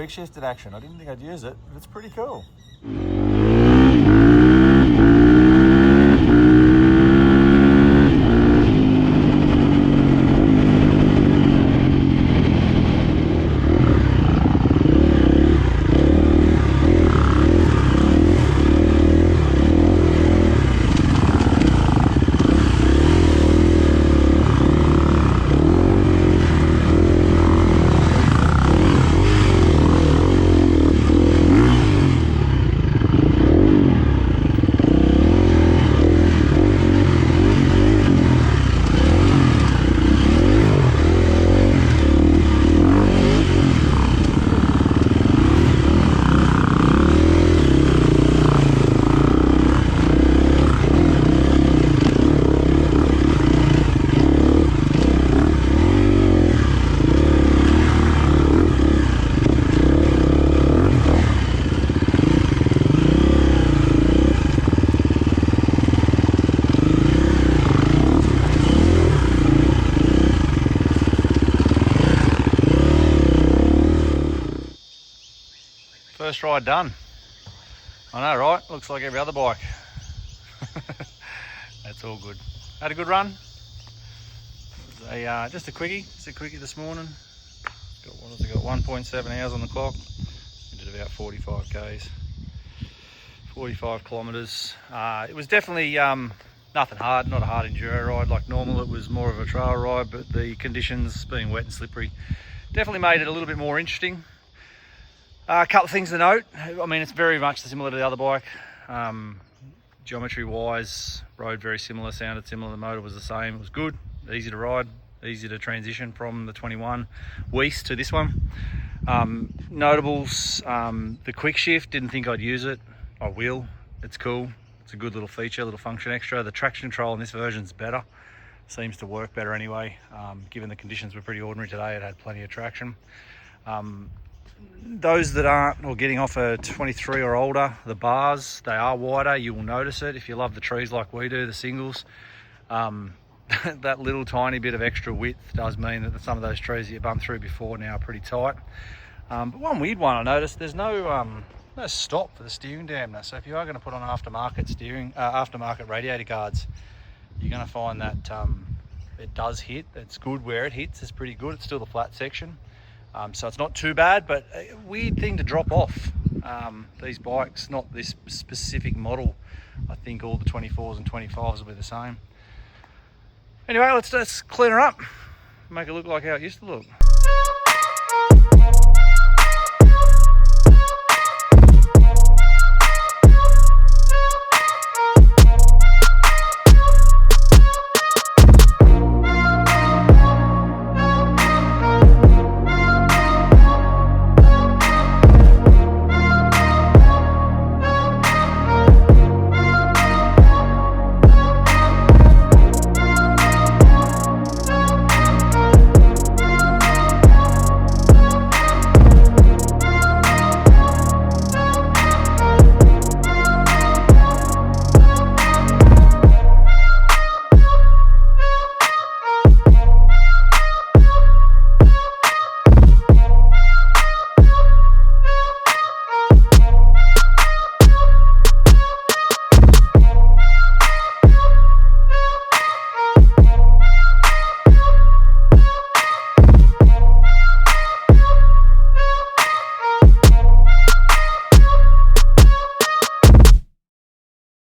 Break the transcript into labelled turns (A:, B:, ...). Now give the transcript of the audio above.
A: quick shift in action. I didn't think I'd use it, but it's pretty cool. First ride done. I know, right? Looks like every other bike. That's all good. Had a good run. Just a quickie. Just a quickie this morning. Got 1.7 hours on the clock. We did about 45 k's, 45 kilometers. It was definitely nothing hard. Not a hard enduro ride like normal. It was more of a trail ride, but the conditions being wet and slippery definitely made it a little bit more interesting. A couple of things to note. I mean, it's very much similar to the other bike. Geometry wise, rode very similar, sounded similar. The motor was the same. It was good, easy to ride, easy to transition from the 21 WESS to this one. Notables, the quick shift, didn't think I'd use it. I will. It's cool. It's a good little feature, little function extra. The traction control in this version is better. Seems to work better anyway. Given the conditions were pretty ordinary today, it had plenty of traction. Those that aren't or getting off a 23 or older, the bars, they are wider. You will notice it if you love the trees like we do, the singles. That little tiny bit of extra width does mean that some of those trees that you bumped through before now are pretty tight. But one weird one I noticed, there's no stop for the steering dampener. So if you are going to put on aftermarket radiator guards, you're going to find that it does hit. It's good where it hits. It's pretty good. It's still the flat section. So it's not too bad, but a weird thing to drop off these bikes, not this specific model. I think all the 24s and 25s will be the same. Anyway, let's clean her up, make it look like how it used to look.